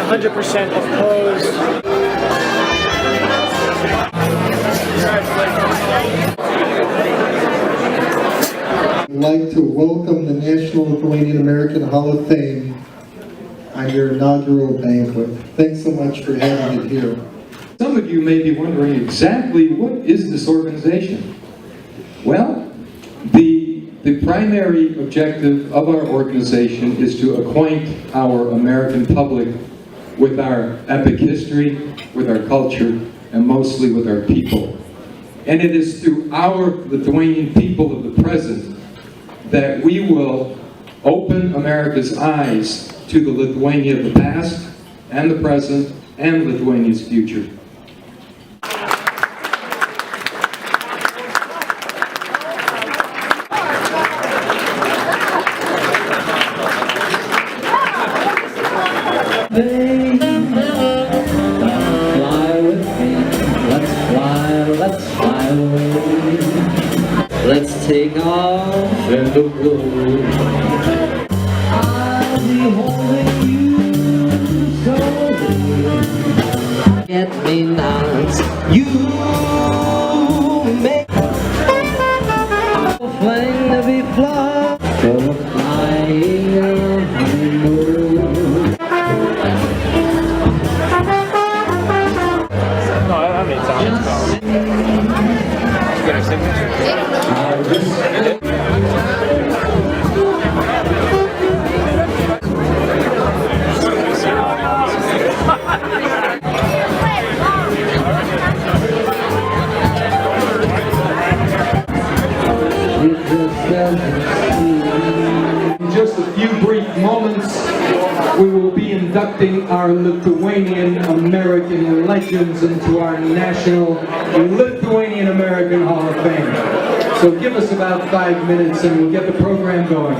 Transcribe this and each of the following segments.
100% opposed. I'd like to welcome the National Lithuanian American Hall of Fame on your inaugural banquet. Thanks so much for having it here. Some of you may be wondering exactly what is this organization? Well, the primary objective of our organization is to acquaint our American public with our epic history, with our culture, and mostly with our people. And it is through our Lithuanian people of the present that we will open America's eyes to the Lithuania of the past and the present and Lithuania's future. Let's take off and go. I'll be holding you so near. Get me not. You make a flame to be fly for flying moon. No, that made sense. Got a signature? In just a few brief moments, we will be inducting our Lithuanian American legends into our National Lithuanian American Hall of Fame. So give us about 5 minutes and we'll get the program going.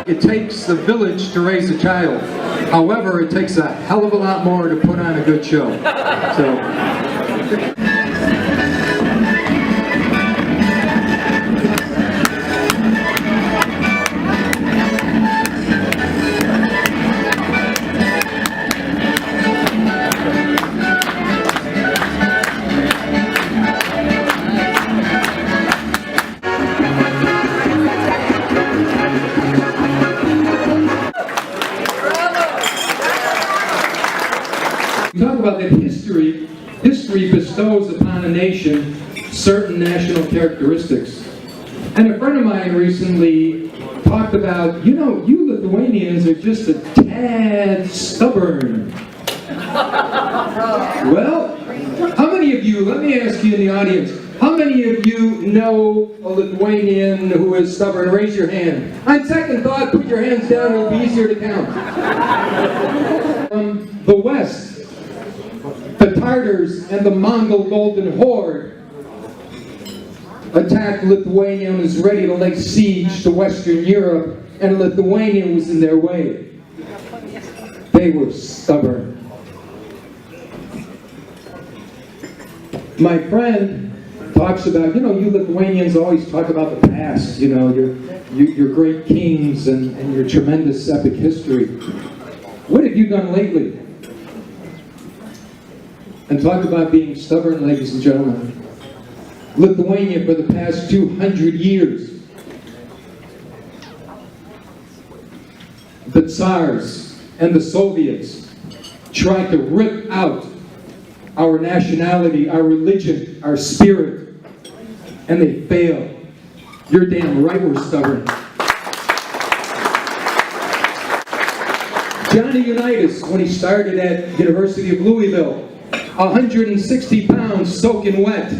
It takes a village to raise a child. However, it takes a hell of a lot more to put on a good show. So. Talk about that history bestows upon a nation certain national characteristics. And a friend of mine recently talked about, you know, you Lithuanians are just a tad stubborn. Well, how many of you, let me ask you in the audience, how many of you know a Lithuanian who is stubborn? Raise your hand. On second thought, put your hands down, it'll be easier to count. From the West, the Tartars and the Mongol Golden Horde attacked Lithuania and was ready to lay siege to Western Europe, and Lithuania was in their way. They were stubborn. My friend talks about, you know, you Lithuanians always talk about the past, you know, your great kings and your tremendous epic history. What have you done lately? And talk about being stubborn, ladies and gentlemen. Lithuania for the past 200 years. The Tsars and the Soviets tried to rip out our nationality, our religion, our spirit, and they failed. You're damn right we're stubborn. Johnny Unitas, when he started at University of Louisville, 160 pounds soaking wet.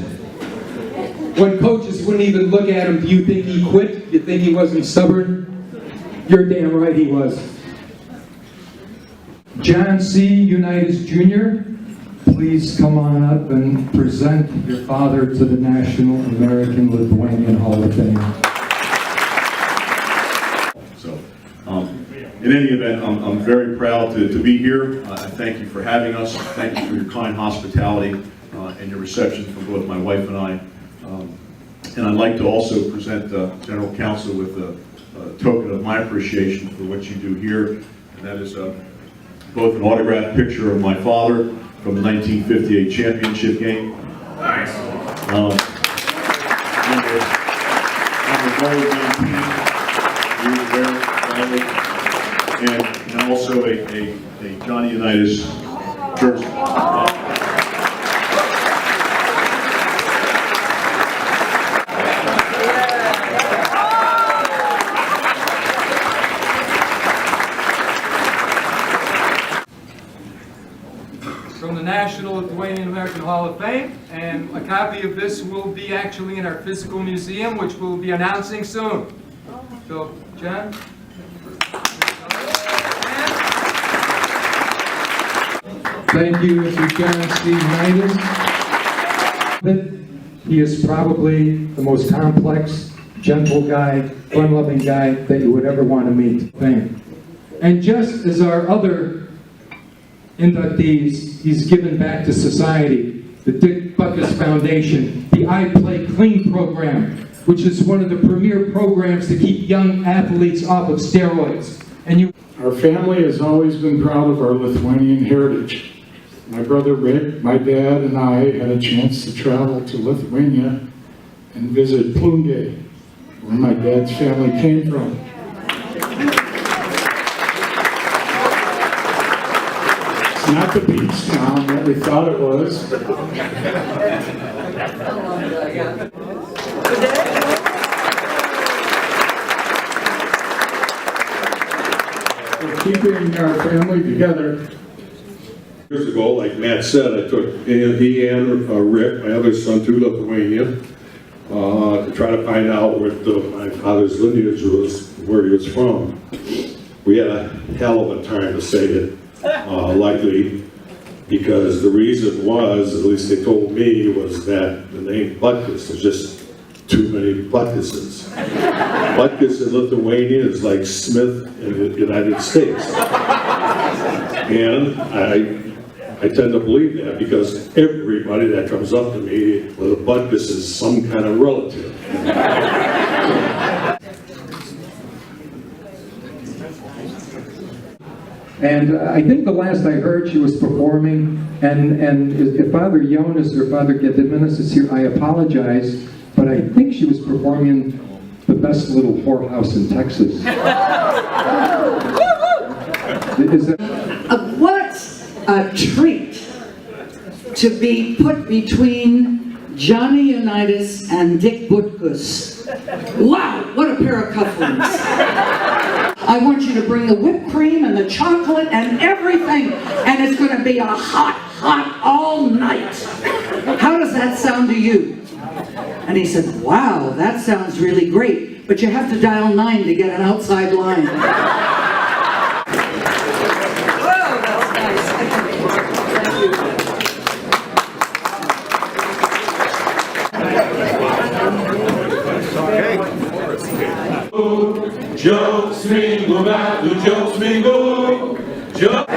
When coaches wouldn't even look at him, do you think he quit? You think he wasn't stubborn? You're damn right he was. John C. Unitas Jr., please come on up and present your father to the National American Lithuanian Hall of Fame. So, in any event, I'm very proud to be here. I thank you for having us. Thank you for your kind hospitality and your reception from both my wife and I. And I'd like to also present General Counsel with a token of my appreciation for what you do here. And that is both an autographed picture of my father from the 1958 championship game. Nice. And also a Johnny Unitas jersey. From the National Lithuanian American Hall of Fame, and a copy of this will be actually in our physical museum, which we'll be announcing soon. So, John? Thank you, Mr. John C. Unitas. He is probably the most complex, gentle guy, fun-loving guy that you would ever want to meet. And just as our other inductees, he's given back to society. The Dick Butkus Foundation, the I Play Clean program, which is one of the premier programs to keep young athletes off of steroids. And our family has always been proud of our Lithuanian heritage. My brother Rick, my dad, and I had a chance to travel to Lithuania and visit Plungė, where my dad's family came from. It's not the beach town that we thought it was. We're keeping our family together. Years ago, like Matt said, I took he and Rick, my other son, to Lithuania to try to find out what my father's lineage was, where he was from. We had a hell of a time, to say it likely, because the reason was, at least they told me, was that the name Butkus, there's just too many Butkuses. Butkus in Lithuania is like Smith in the United States. And I tend to believe that because everybody that comes up to me with a Butkus is some kind of relative. And I think the last I heard, she was performing, and if Father Jonas or Father Gediminas is here, I apologize, but I think she was performing the best little whorehouse in Texas. Is that... What a treat to be put between Johnny Unitas and Dick Butkus. Wow, what a pair of cufflinks. I want you to bring the whipped cream and the chocolate and everything, and it's going to be a hot all night. How does that sound to you? And he said, wow, that sounds really great, but you have to dial 9 to get an outside line. Whoa, that's nice. Jokes mingle, jokes mingle, jokes.